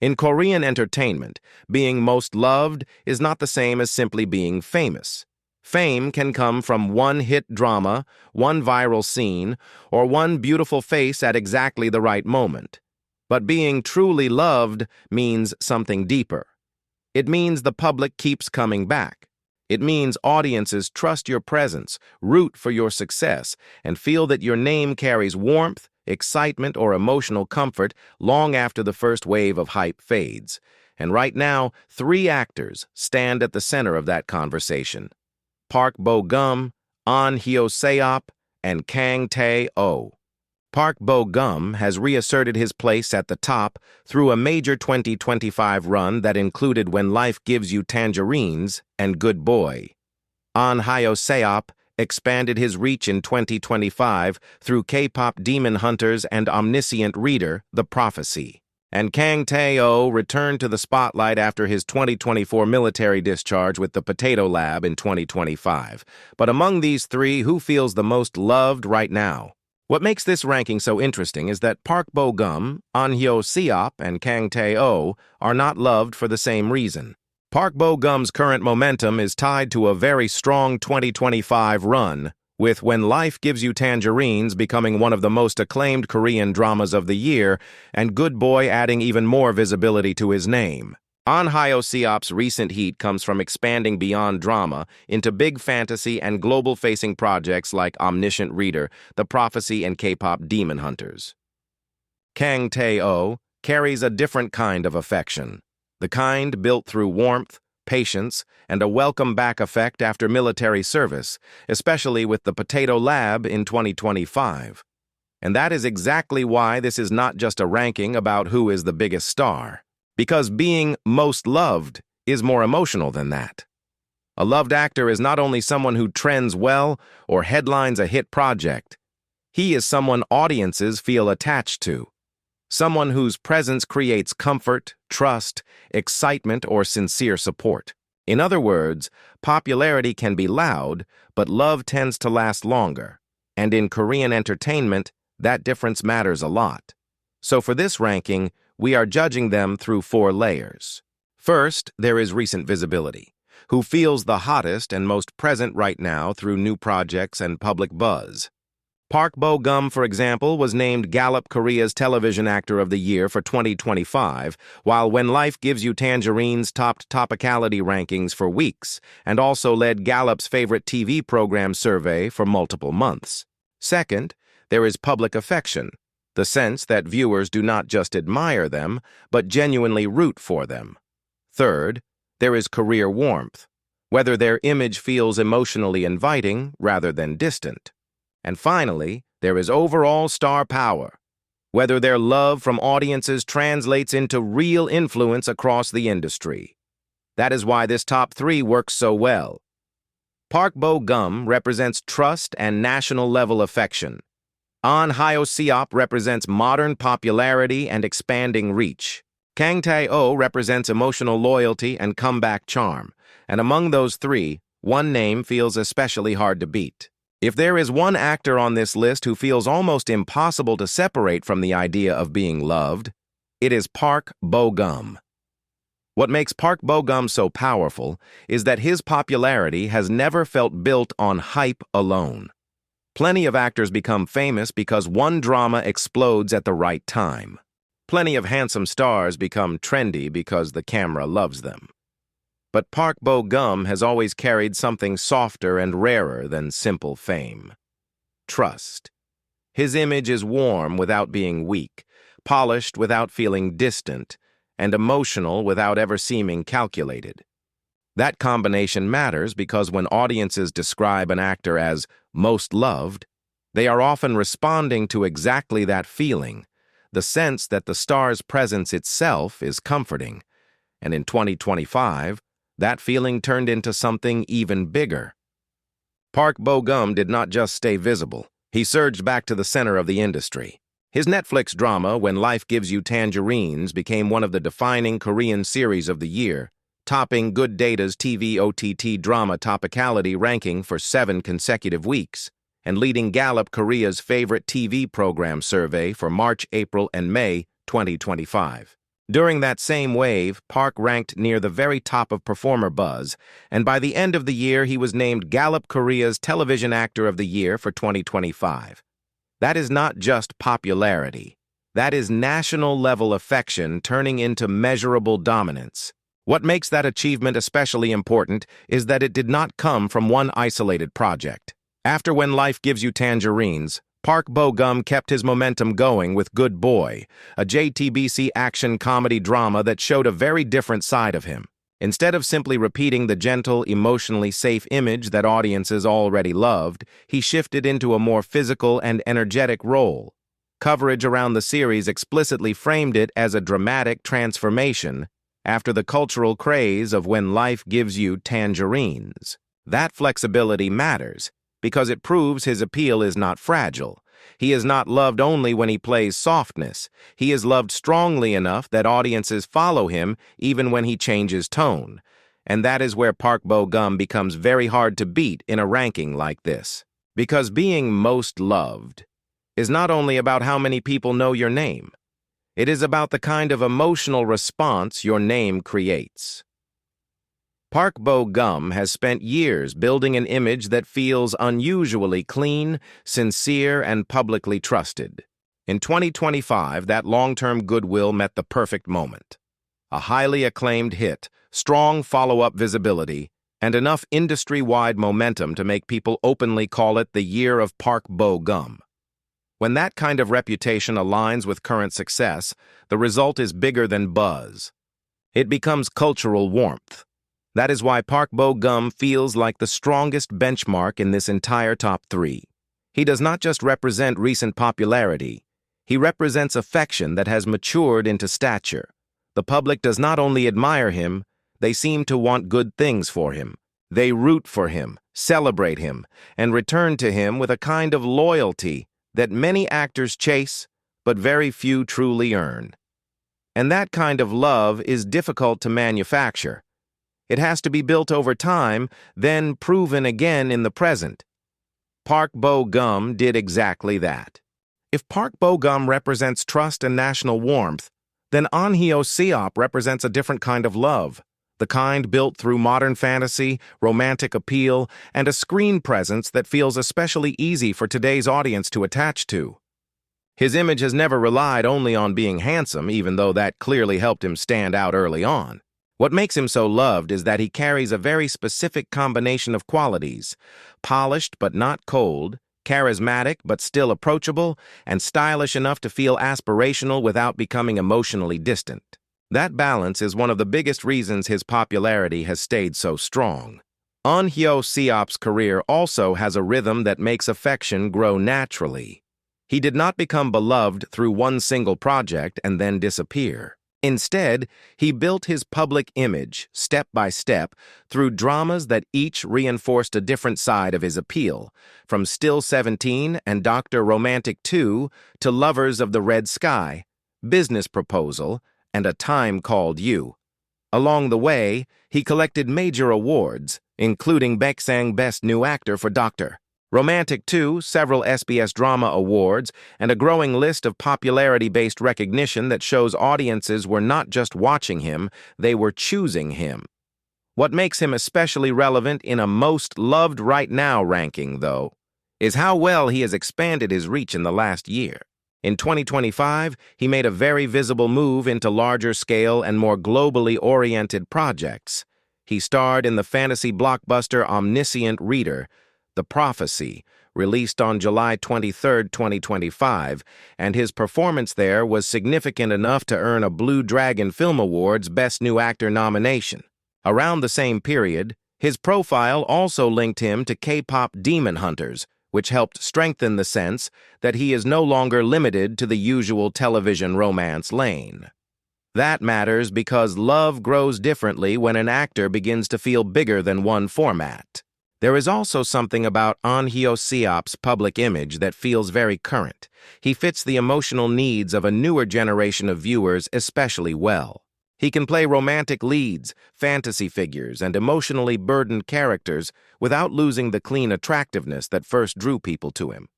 In Korean entertainment, being most loved is not the same as simply being famous. Fame can come from one hit drama, one viral scene, or one beautiful face at exactly the right moment. But being truly loved means something deeper. It means the public keeps coming back. It means audiences trust your presence, root for your success, and feel that your name carries warmth, excitement, or emotional comfort long after the first wave of hype fades. And right now, three actors stand at the center of that conversation: Park Bo-gum, Ahn Hyo Seop, and Kang Tae Oh. Park Bo-gum has reasserted his place at the top through a major 2025 run that included When Life Gives You Tangerines and Good Boy. Ahn Hyo Seop expanded his reach in 2025 through K-pop Demon Hunters and Omniscient Reader, The Prophecy. And Kang Tae Oh returned to the spotlight after his 2024 military discharge with the Potato Lab in 2025. But among these three, who feels the most loved right now? What makes this ranking so interesting is that Park Bo-gum, Ahn Hyo Seop, and Kang Tae Oh are not loved for the same reason. Park Bo-gum's current momentum is tied to a very strong 2025 run, with When Life Gives You Tangerines becoming one of the most acclaimed Korean dramas of the year, and Good Boy adding even more visibility to his name. Ahn Hyo Seop's recent heat comes from expanding beyond drama into big fantasy and global-facing projects like Omniscient Reader, The Prophecy, and K-pop Demon Hunters. Kang Tae Oh carries a different kind of affection, the kind built through warmth, patience, and a welcome-back effect after military service, especially with the Potato Lab in 2025. And that is exactly why this is not just a ranking about who is the biggest star. Because being most loved is more emotional than that. A loved actor is not only someone who trends well or headlines a hit project. He is someone audiences feel attached to. Someone whose presence creates comfort, trust, excitement, or sincere support. In other words, popularity can be loud, but love tends to last longer. And in Korean entertainment, that difference matters a lot. So for this ranking, we are judging them through 4 layers. First, there is recent visibility. Who feels the hottest and most present right now through new projects and public buzz? Park Bo-gum, for example, was named Gallup Korea's Television Actor of the Year for 2025, while When Life Gives You Tangerines topped topicality rankings for weeks and also led Gallup's favorite TV program survey for multiple months. Second, there is public affection. The sense that viewers do not just admire them, but genuinely root for them. Third, there is career warmth, whether their image feels emotionally inviting rather than distant. And finally, there is overall star power, whether their love from audiences translates into real influence across the industry. That is why this top 3 works so well. Park Bo-gum represents trust and national-level affection. Ahn Hyo Seop represents modern popularity and expanding reach. Kang Tae Oh represents emotional loyalty and comeback charm. And among those 3, one name feels especially hard to beat. If there is one actor on this list who feels almost impossible to separate from the idea of being loved, it is Park Bo-gum. What makes Park Bo-gum so powerful is that his popularity has never felt built on hype alone. Plenty of actors become famous because one drama explodes at the right time. Plenty of handsome stars become trendy because the camera loves them. But Park Bo-gum has always carried something softer and rarer than simple fame: trust. His image is warm without being weak, polished without feeling distant, and emotional without ever seeming calculated. That combination matters because when audiences describe an actor as most loved, they are often responding to exactly that feeling, the sense that the star's presence itself is comforting. And in 2025, that feeling turned into something even bigger. Park Bo-gum did not just stay visible. He surged back to the center of the industry. His Netflix drama, When Life Gives You Tangerines, became one of the defining Korean series of the year, topping Good Data's TV OTT drama topicality ranking for 7 consecutive weeks, and leading Gallup Korea's favorite TV program survey for March, April, and May 2025. During that same wave, Park ranked near the very top of performer buzz, and by the end of the year he was named Gallup Korea's Television Actor of the Year for 2025. That is not just popularity. That is national-level affection turning into measurable dominance. What makes that achievement especially important is that it did not come from one isolated project. After When Life Gives You Tangerines, Park Bo-gum kept his momentum going with Good Boy, a JTBC action comedy drama that showed a very different side of him. Instead of simply repeating the gentle, emotionally safe image that audiences already loved, he shifted into a more physical and energetic role. Coverage around the series explicitly framed it as a dramatic transformation after the cultural craze of When Life Gives You Tangerines. That flexibility matters, because it proves his appeal is not fragile. He is not loved only when he plays softness. He is loved strongly enough that audiences follow him even when he changes tone. And that is where Park Bo-gum becomes very hard to beat in a ranking like this. Because being most loved is not only about how many people know your name. It is about the kind of emotional response your name creates. Park Bo-gum has spent years building an image that feels unusually clean, sincere, and publicly trusted. In 2025, that long-term goodwill met the perfect moment. A highly acclaimed hit, strong follow-up visibility, and enough industry-wide momentum to make people openly call it the year of Park Bo-gum. When that kind of reputation aligns with current success, the result is bigger than buzz. It becomes cultural warmth. That is why Park Bo-gum feels like the strongest benchmark in this entire top 3. He does not just represent recent popularity. He represents affection that has matured into stature. The public does not only admire him, they seem to want good things for him. They root for him, celebrate him, and return to him with a kind of loyalty that many actors chase, but very few truly earn. And that kind of love is difficult to manufacture. It has to be built over time, then proven again in the present. Park Bo-gum did exactly that. If Park Bo-gum represents trust and national warmth, then Ahn Hyo Seop represents a different kind of love, the kind built through modern fantasy, romantic appeal, and a screen presence that feels especially easy for today's audience to attach to. His image has never relied only on being handsome, even though that clearly helped him stand out early on. What makes him so loved is that he carries a very specific combination of qualities: polished but not cold, charismatic but still approachable, and stylish enough to feel aspirational without becoming emotionally distant. That balance is one of the biggest reasons his popularity has stayed so strong. Ahn Hyo Seop's career also has a rhythm that makes affection grow naturally. He did not become beloved through one single project and then disappear. Instead, he built his public image, step by step, through dramas that each reinforced a different side of his appeal, from Still 17 and Dr. Romantic 2 to Lovers of the Red Sky, Business Proposal, and A Time Called You. Along the way, he collected major awards, including Baeksang Best New Actor for Dr. Romantic 2, several SBS Drama Awards, and a growing list of popularity-based recognition that shows audiences were not just watching him, they were choosing him. What makes him especially relevant in a Most Loved Right Now ranking, though, is how well he has expanded his reach in the last year. In 2025, he made a very visible move into larger-scale and more globally oriented projects. He starred in the fantasy blockbuster Omniscient Reader, The Prophecy, released on July 23, 2025, and his performance there was significant enough to earn a Blue Dragon Film Awards Best New Actor nomination. Around the same period, his profile also linked him to K-pop Demon Hunters, which helped strengthen the sense that he is no longer limited to the usual television romance lane. That matters because love grows differently when an actor begins to feel bigger than one format. There is also something about Ahn Hyo Seop's public image that feels very current. He fits the emotional needs of a newer generation of viewers especially well. He can play romantic leads, fantasy figures, and emotionally burdened characters without losing the clean attractiveness that first drew people to him.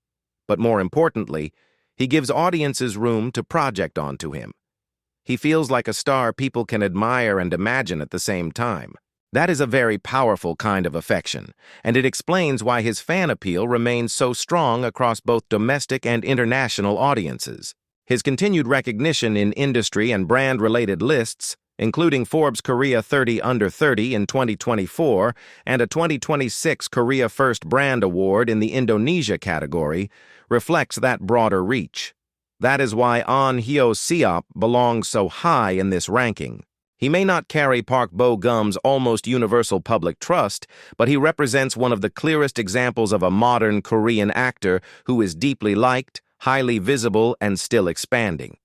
But more importantly, he gives audiences room to project onto him. He feels like a star people can admire and imagine at the same time. That is a very powerful kind of affection, and it explains why his fan appeal remains so strong across both domestic and international audiences. His continued recognition in industry and brand-related lists, including Forbes Korea 30 Under 30 in 2024 and a 2026 Korea First Brand Award in the Indonesia category, reflects that broader reach. That is why Ahn Hyo Seop belongs so high in this ranking. He may not carry Park Bo-gum's almost universal public trust, but he represents one of the clearest examples of a modern Korean actor who is deeply liked, highly visible, and still expanding.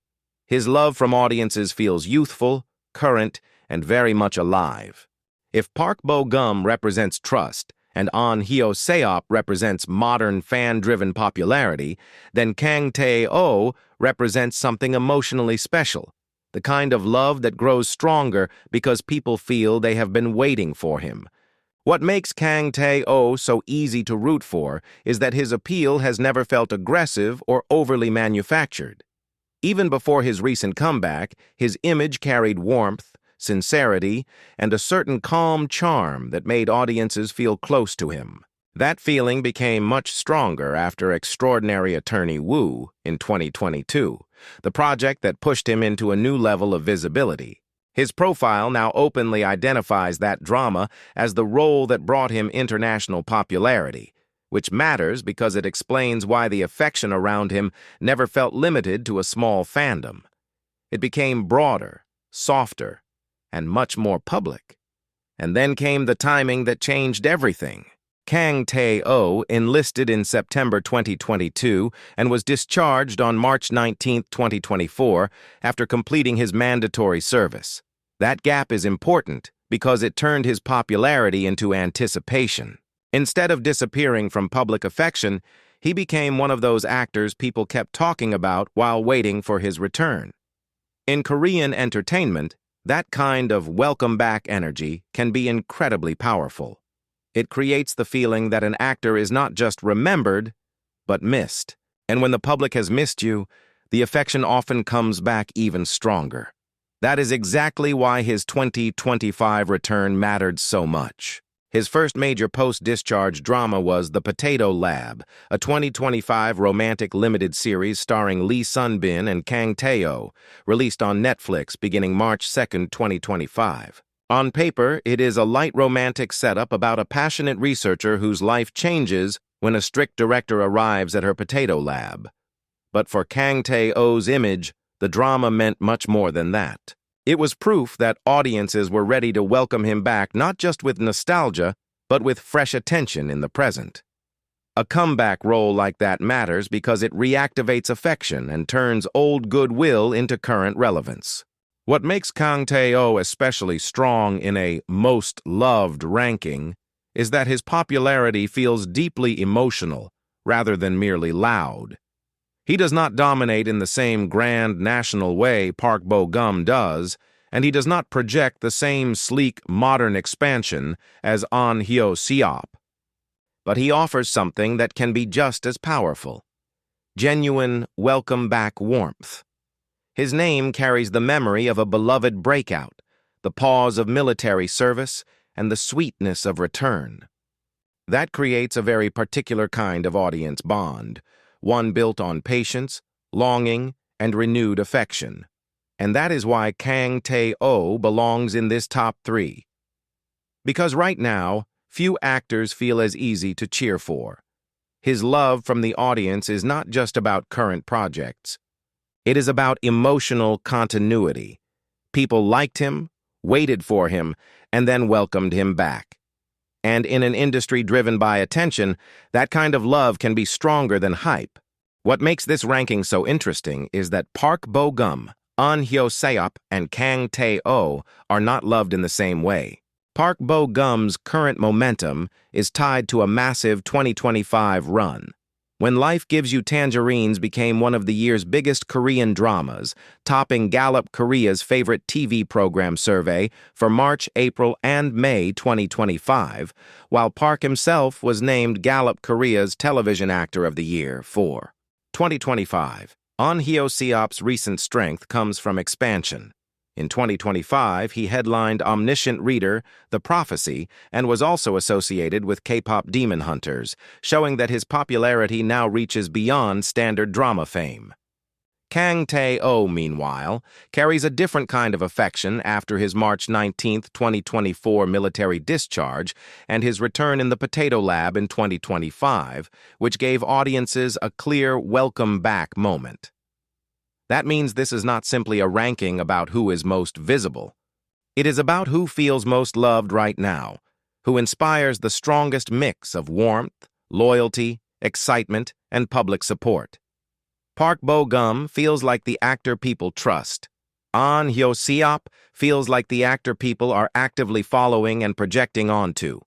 His love from audiences feels youthful, current, and very much alive. If Park Bo-gum represents trust, and Ahn Hyo Seop represents modern fan-driven popularity, then Kang Tae Oh represents something emotionally special, the kind of love that grows stronger because people feel they have been waiting for him. What makes Kang Tae Oh so easy to root for is that his appeal has never felt aggressive or overly manufactured. Even before his recent comeback, his image carried warmth, sincerity, and a certain calm charm that made audiences feel close to him. That feeling became much stronger after Extraordinary Attorney Woo in 2022, the project that pushed him into a new level of visibility. His profile now openly identifies that drama as the role that brought him international popularity, which matters because it explains why the affection around him never felt limited to a small fandom. It became broader, softer, and much more public. And then came the timing that changed everything. Kang Tae Oh enlisted in September 2022 and was discharged on March 19, 2024, after completing his mandatory service. That gap is important because it turned his popularity into anticipation. Instead of disappearing from public affection, he became one of those actors people kept talking about while waiting for his return. In Korean entertainment, that kind of welcome-back energy can be incredibly powerful. It creates the feeling that an actor is not just remembered, but missed. And when the public has missed you, the affection often comes back even stronger. That is exactly why his 2025 return mattered so much. His first major post-discharge drama was The Potato Lab, a 2025 romantic limited series starring Lee Sun-bin and Kang Tae Oh, released on Netflix beginning March 2, 2025. On paper, it is a light romantic setup about a passionate researcher whose life changes when a strict director arrives at her potato lab. But for Kang Tae Oh's image, the drama meant much more than that. It was proof that audiences were ready to welcome him back not just with nostalgia, but with fresh attention in the present. A comeback role like that matters because it reactivates affection and turns old goodwill into current relevance. What makes Kang Tae Oh especially strong in a most loved ranking is that his popularity feels deeply emotional rather than merely loud. He does not dominate in the same grand national way Park Bo-gum does, and he does not project the same sleek modern expansion as Ahn Hyo Seop. But he offers something that can be just as powerful: genuine welcome-back warmth. His name carries the memory of a beloved breakout, the pause of military service, and the sweetness of return. That creates a very particular kind of audience bond, one built on patience, longing, and renewed affection. And that is why Kang Tae Oh belongs in this top 3. Because right now, few actors feel as easy to cheer for. His love from the audience is not just about current projects. It is about emotional continuity. People liked him, waited for him, and then welcomed him back. And in an industry driven by attention, that kind of love can be stronger than hype. What makes this ranking so interesting is that Park Bo-gum, Ahn Hyo Seop, and Kang Tae Oh are not loved in the same way. Park Bo-gum's current momentum is tied to a massive 2025 run. When Life Gives You Tangerines became one of the year's biggest Korean dramas, topping Gallup Korea's favorite TV program survey for March, April, and May 2025, while Park himself was named Gallup Korea's Television Actor of the Year for 2025. Ahn Hyo Seop's recent strength comes from expansion. In 2025, he headlined Omniscient Reader, The Prophecy, and was also associated with K-pop Demon Hunters, showing that his popularity now reaches beyond standard drama fame. Kang Tae Oh, meanwhile, carries a different kind of affection after his March 19, 2024 military discharge and his return in the Potato Lab in 2025, which gave audiences a clear welcome back moment. That means this is not simply a ranking about who is most visible. It is about who feels most loved right now, who inspires the strongest mix of warmth, loyalty, excitement, and public support. Park Bo-gum feels like the actor people trust. Ahn Hyo Seop feels like the actor people are actively following and projecting onto.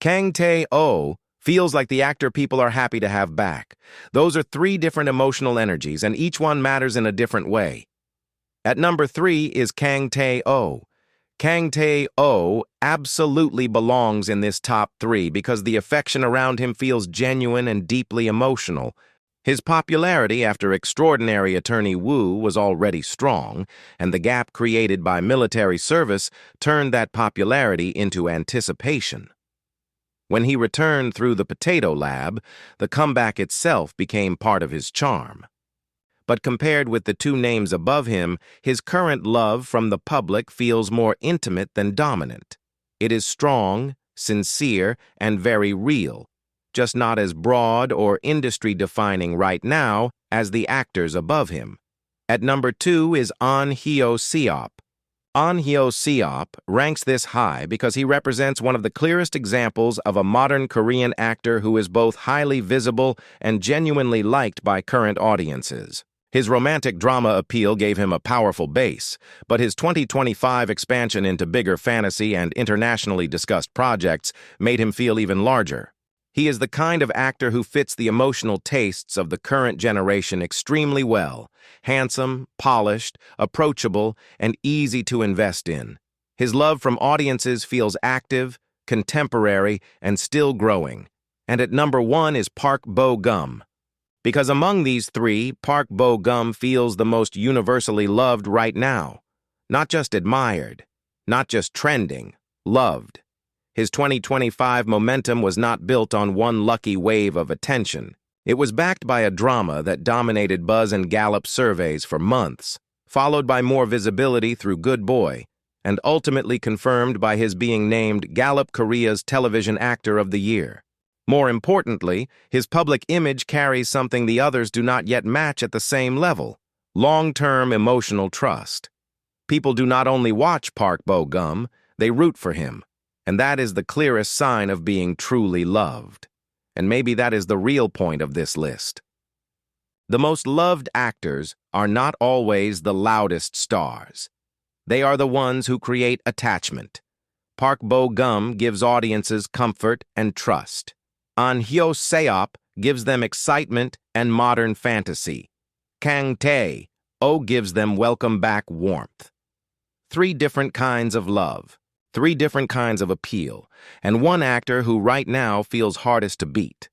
Kang Tae Oh feels like the actor people are happy to have back. Those are three different emotional energies, and each one matters in a different way. At number 3 is Kang Tae Oh. Kang Tae Oh absolutely belongs in this top 3 because the affection around him feels genuine and deeply emotional. His popularity after Extraordinary Attorney Woo was already strong, and the gap created by military service turned that popularity into anticipation. When he returned through the Potato Lab, the comeback itself became part of his charm. But compared with the two names above him, his current love from the public feels more intimate than dominant. It is strong, sincere, and very real, just not as broad or industry-defining right now as the actors above him. At number 2 is Ahn Hyo Seop. Ahn Hyo Seop ranks this high because he represents one of the clearest examples of a modern Korean actor who is both highly visible and genuinely liked by current audiences. His romantic drama appeal gave him a powerful base, but his 2025 expansion into bigger fantasy and internationally discussed projects made him feel even larger. He is the kind of actor who fits the emotional tastes of the current generation extremely well: handsome, polished, approachable, and easy to invest in. His love from audiences feels active, contemporary, and still growing. And at number 1 is Park Bo-gum. Because among these three, Park Bo-gum feels the most universally loved right now. Not just admired, not just trending, loved. His 2025 momentum was not built on one lucky wave of attention. It was backed by a drama that dominated Buzz and Gallup surveys for months, followed by more visibility through Good Boy, and ultimately confirmed by his being named Gallup Korea's Television Actor of the Year. More importantly, his public image carries something the others do not yet match at the same level: long-term emotional trust. People do not only watch Park Bo-gum, they root for him, and that is the clearest sign of being truly loved. And maybe that is the real point of this list. The most loved actors are not always the loudest stars. They are the ones who create attachment. Park Bo-gum gives audiences comfort and trust. Ahn Hyo Seop gives them excitement and modern fantasy. Kang Tae Oh gives them welcome-back warmth. 3 different kinds of love, 3 different kinds of appeal, and one actor who right now feels hardest to beat.